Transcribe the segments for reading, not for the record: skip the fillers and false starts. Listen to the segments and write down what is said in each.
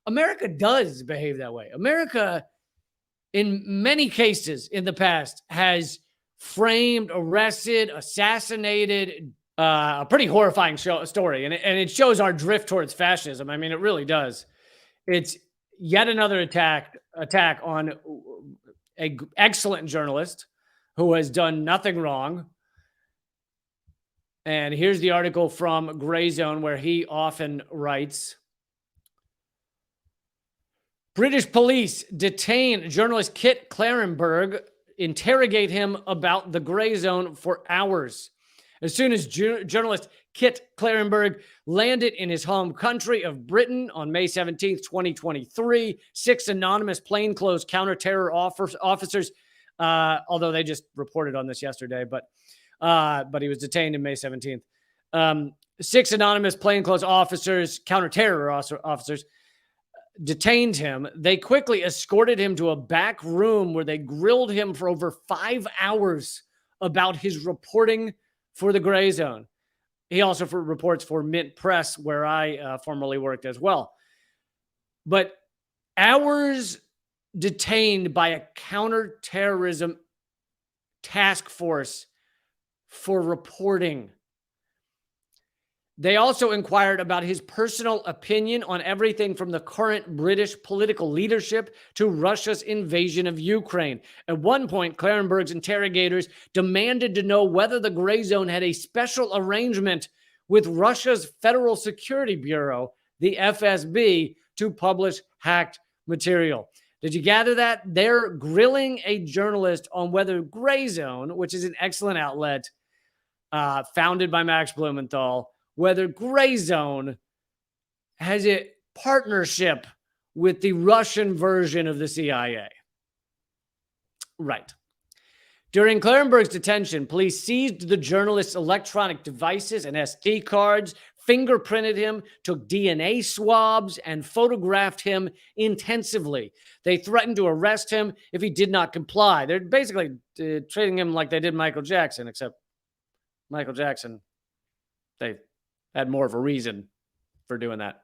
America does behave that way. America, in many cases in the past, has framed, arrested, assassinated a pretty horrifying story. And it shows our drift towards fascism. I mean, it really does. It's yet another attack on an excellent journalist who has done nothing wrong. And here's the article from Grayzone where he often writes, British police detain journalist Kit Klarenberg, interrogate him about the Grayzone for hours. As soon as journalist Kit Klarenberg landed in his home country of Britain on May 17th, 2023, 6 anonymous plainclothes counter-terror officers, although they just reported on this yesterday, but he was detained on May 17th. 6 anonymous plainclothes officers, counter-terror officers, detained him. They quickly escorted him to a back room where they grilled him for over 5 hours about his reporting for the Grayzone. He also reports for Mint Press, where I formerly worked as well. But hours detained by a counterterrorism task force for reporting. They also inquired about his personal opinion on everything from the current British political leadership to Russia's invasion of Ukraine. At one point, Klarenberg's interrogators demanded to know whether the Grayzone had a special arrangement with Russia's Federal Security Bureau, the FSB, to publish hacked material. Did you gather that? They're grilling a journalist on whether Grayzone, which is an excellent outlet founded by Max Blumenthal, whether Grayzone has a partnership with the Russian version of the CIA. Right. During Klarenberg's detention, police seized the journalist's electronic devices and SD cards, fingerprinted him, took DNA swabs, and photographed him intensively. They threatened to arrest him if he did not comply. They're basically treating him like they did Michael Jackson, except Michael Jackson, they had more of a reason for doing that.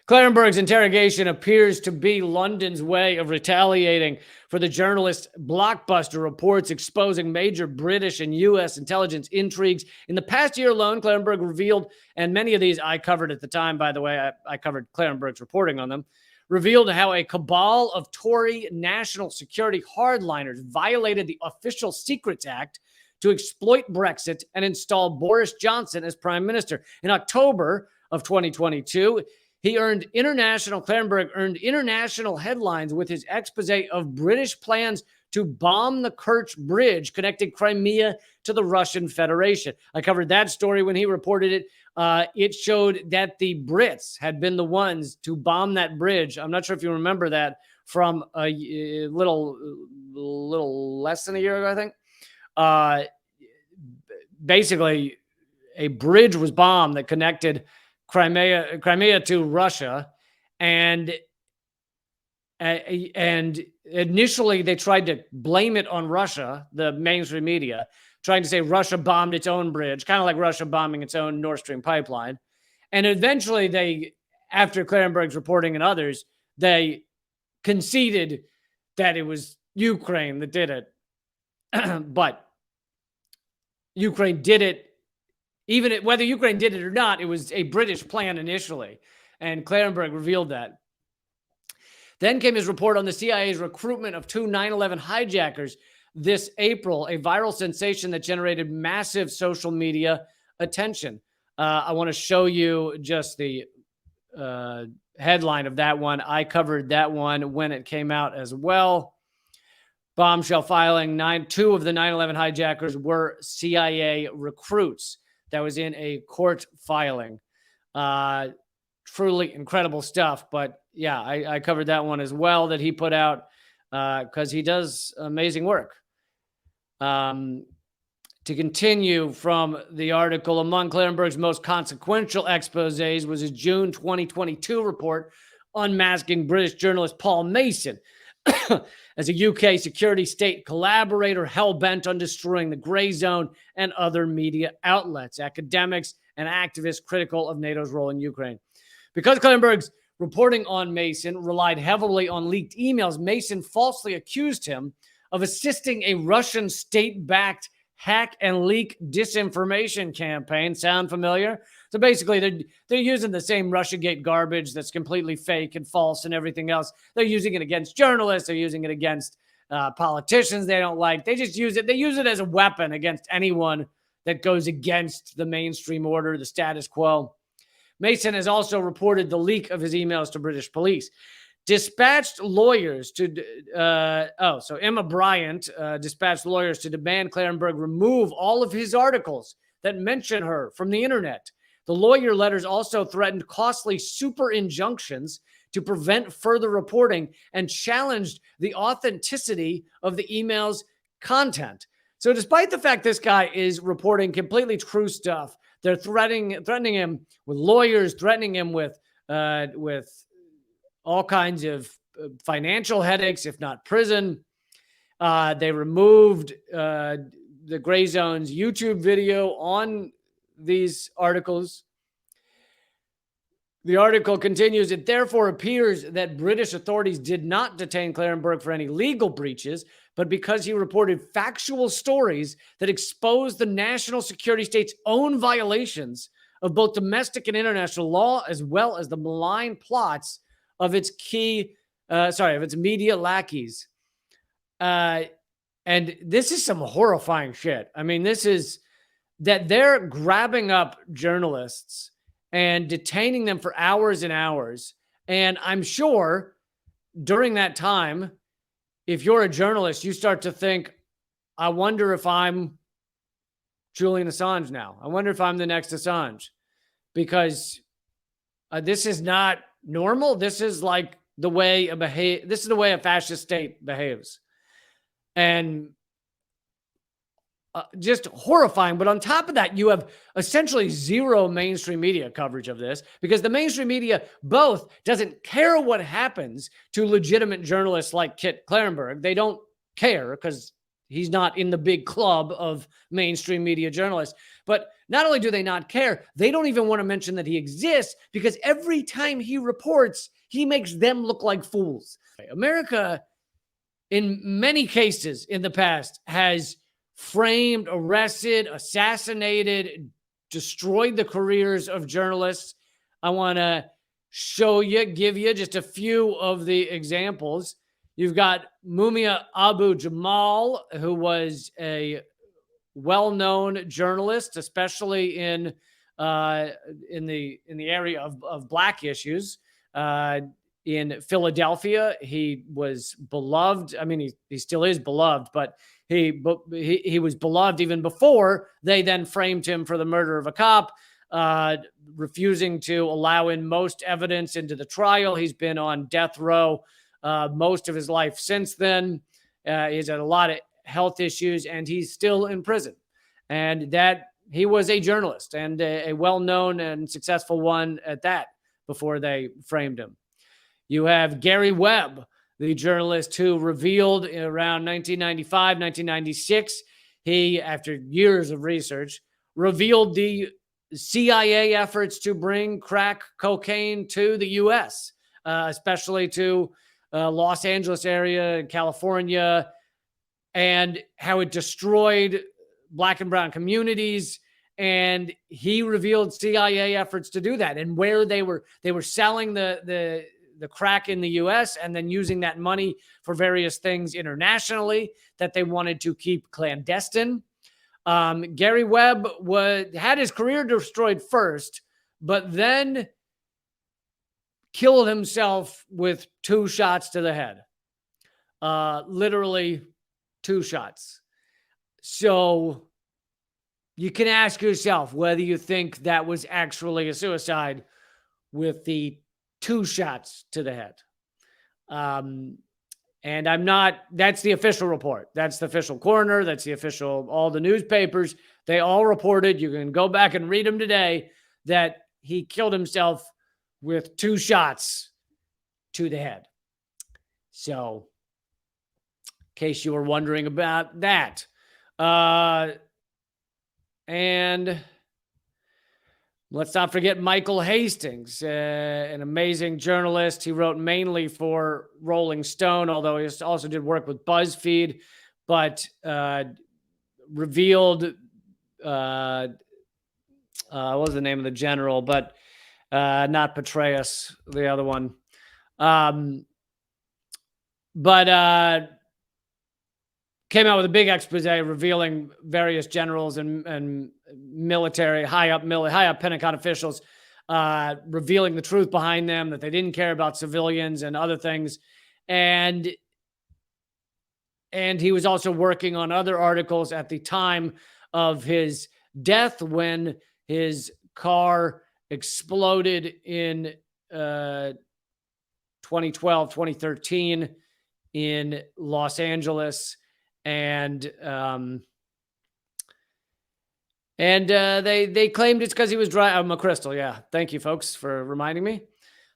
Klarenberg's interrogation appears to be London's way of retaliating for the journalist's blockbuster reports exposing major British and U.S. intelligence intrigues. In the past year alone, Klarenberg revealed, and many of these I covered at the time, by the way, I covered Klarenberg's reporting on them, revealed how a cabal of Tory national security hardliners violated the Official Secrets Act to exploit Brexit and install Boris Johnson as prime minister. In October of 2022, Klarenberg earned international headlines with his expose of British plans to bomb the Kerch Bridge connecting Crimea to the Russian Federation. I covered that story when he reported it. It showed that the Brits had been the ones to bomb that bridge. I'm not sure if you remember that from a little less than a year ago, I think. Basically, a bridge was bombed that connected Crimea to Russia, and initially they tried to blame it on Russia, the mainstream media, trying to say Russia bombed its own bridge, kind of like Russia bombing its own Nord Stream pipeline. And eventually they, after Klarenberg's reporting and others, they conceded that it was Ukraine that did it. But Ukraine did it. Whether Ukraine did it or not, it was a British plan initially. And Klarenberg revealed that. Then came his report on the CIA's recruitment of 2 9/11 hijackers this April, a viral sensation that generated massive social media attention. I want to show you just the headline of that one. I covered that one when it came out as well. Bombshell filing, 2 of the 9/11 hijackers were CIA recruits. That was in a court filing. Truly incredible stuff. But yeah, I covered that one as well that he put out because he does amazing work. To continue from the article, among Klarenberg's most consequential exposés was his June 2022 report unmasking British journalist Paul Mason as a UK security state collaborator hell-bent on destroying the Grayzone and other media outlets, academics, and activists critical of NATO's role in Ukraine. Because Klarenberg's reporting on Mason relied heavily on leaked emails. Mason falsely accused him of assisting a Russian state-backed hack and leak disinformation campaign. Sound familiar? So basically, they're using the same Russiagate garbage that's completely fake and false and everything else. They're using it against journalists. They're using it against politicians they don't like. They just use it. They use it as a weapon against anyone that goes against the mainstream order, the status quo. Mason has also reported the leak of his emails to British police. Dispatched lawyers to, so Emma Bryant dispatched lawyers to demand Klarenberg remove all of his articles that mention her from the internet. The lawyer letters also threatened costly super injunctions to prevent further reporting and challenged the authenticity of the email's content. So despite the fact this guy is reporting completely true stuff, they're threatening him with lawyers, threatening him with all kinds of financial headaches, if not prison. They removed the Grayzone's YouTube video on these articles. The article continues, it therefore appears that British authorities did not detain Klarenberg for any legal breaches, but because he reported factual stories that exposed the national security state's own violations of both domestic and international law, as well as the malign plots of its of its media lackeys. And this is some horrifying shit. I mean, this is that they're grabbing up journalists and detaining them for hours and hours. And I'm sure during that time, if you're a journalist, you start to think, I wonder if I'm Julian Assange now. I wonder if I'm the next Assange. Because this is not normal. This is like the way this is the way a fascist state behaves. And just horrifying. But on top of that, you have essentially zero mainstream media coverage of this because the mainstream media both doesn't care what happens to legitimate journalists like Kit Klarenberg. They don't care because he's not in the big club of mainstream media journalists. But not only do they not care, they don't even want to mention that he exists because every time he reports, he makes them look like fools. America, in many cases in the past, has framed, arrested, assassinated, destroyed the careers of journalists. I want to give you just a few of the examples. You've got Mumia Abu Jamal, who was a well-known journalist, especially in the area of Black issues. In Philadelphia, he was beloved. I mean, he still is beloved, but he was beloved even before they then framed him for the murder of a cop, refusing to allow in most evidence into the trial. He's been on death row most of his life since then. He's had a lot of health issues, and he's still in prison. And that he was a journalist and a well-known and successful one at that before they framed him. You have Gary Webb, the journalist who revealed around 1995, 1996, he, after years of research, revealed the CIA efforts to bring crack cocaine to the U.S., especially to Los Angeles area, California, and how it destroyed Black and brown communities. And he revealed CIA efforts to do that and where they were selling the crack in the U.S. and then using that money for various things internationally that they wanted to keep clandestine. Gary Webb had his career destroyed first, but then killed himself with 2 shots to the head. Literally 2 shots. So you can ask yourself whether you think that was actually a suicide with the 2 shots to the head. And I'm not, that's the official report. That's the official coroner. That's the official, all the newspapers. They all reported, you can go back and read them today, that he killed himself with 2 shots to the head. So, in case you were wondering about that. And Let's not forget Michael Hastings, an amazing journalist. He wrote mainly for Rolling Stone, although he also did work with BuzzFeed, but revealed, what was the name of the general, but not Petraeus, the other one. But came out with a big expose revealing various generals and military, high up Pentagon officials, revealing the truth behind them, that they didn't care about civilians and other things. And he was also working on other articles at the time of his death, when his car exploded in 2012, 2013 in Los Angeles. And they claimed it's because he was driving. McChrystal, yeah. Thank you, folks, for reminding me.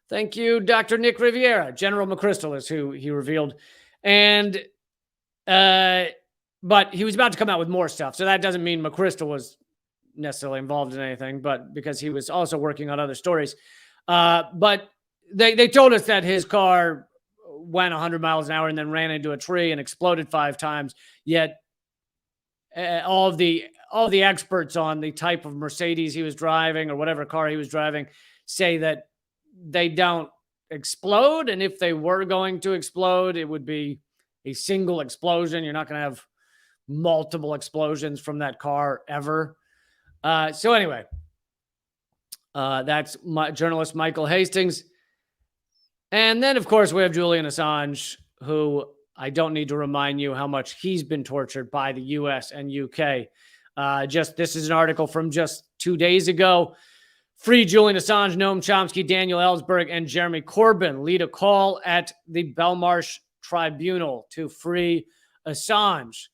Thank you, Dr. Nick Riviera. General McChrystal is who he revealed. And but he was about to come out with more stuff, so that doesn't mean McChrystal was necessarily involved in anything, but because he was also working on other stories. But they told us that his car went 100 miles an hour and then ran into a tree and exploded 5 times. Yet all the experts on the type of Mercedes he was driving or whatever car he was driving say that they don't explode. And if they were going to explode, it would be a single explosion. You're not going to have multiple explosions from that car ever. So anyway, that's my journalist Michael Hastings. And then, of course, we have Julian Assange, who I don't need to remind you how much he's been tortured by the US and UK. This is an article from just 2 days ago. Free Julian Assange, Noam Chomsky, Daniel Ellsberg, and Jeremy Corbyn lead a call at the Belmarsh Tribunal to free Assange.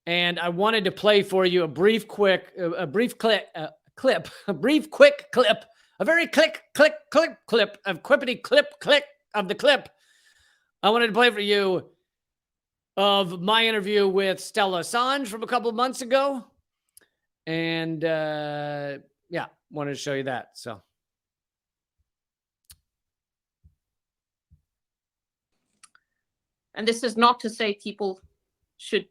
And I wanted to play for you a brief clip, a very quick clip of clippity clip of the clip. I wanted to play for you of my interview with Stella Assange from a couple of months ago. And yeah, wanted to show you that. So. And this is not to say people should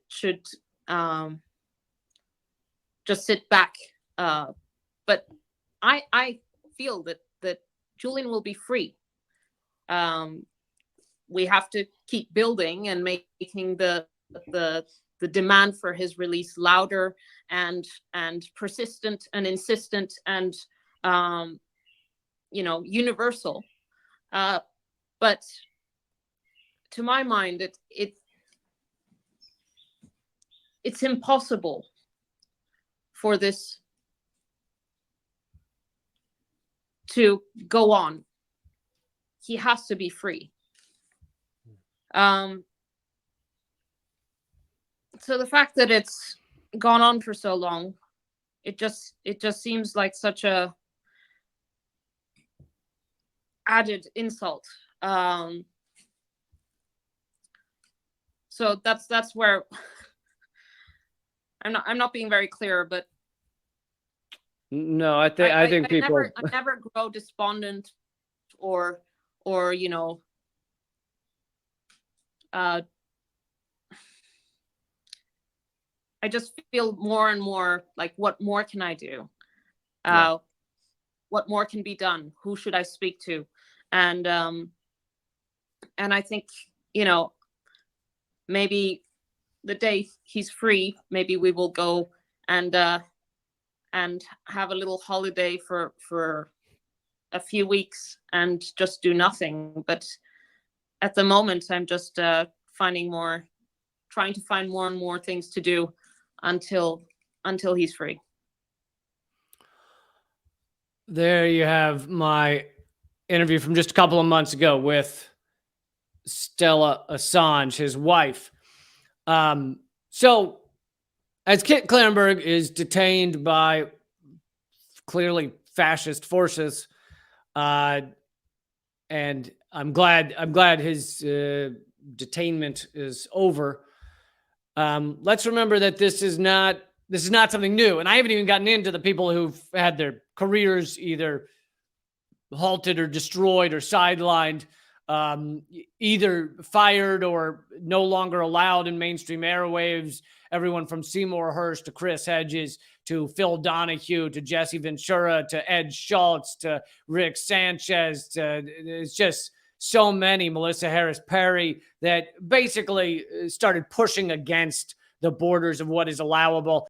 just sit back. But I feel that Julian will be free. We have to keep building and making the demand for his release louder and persistent and insistent and universal. But to my mind, it's impossible for this to go on. He has to be free. So the fact that it's gone on for so long, it just seems like such a added insult. So that's where I'm not being very clear, but no, I think people I never grow despondent or I just feel more and more like, what more can I do? What more can be done? Who should I speak to? And I think, maybe the day he's free, maybe we will go and have a little holiday for a few weeks and just do nothing. But at the moment, I'm just trying to find more and more things to do until he's free. There you have my interview from just a couple of months ago with Stella Assange, his wife. So as Kit Klarenberg is detained by clearly fascist forces, and I'm glad his detainment is over. Let's remember that this is not This is not something new. And I haven't even gotten into the people who've had their careers either halted or destroyed or sidelined, either fired or no longer allowed in mainstream airwaves. Everyone from Seymour Hersh to Chris Hedges to Phil Donahue to Jesse Ventura to Ed Schultz to Rick Sanchez. It's just so many, Melissa Harris Perry, that basically started pushing against the borders of what is allowable.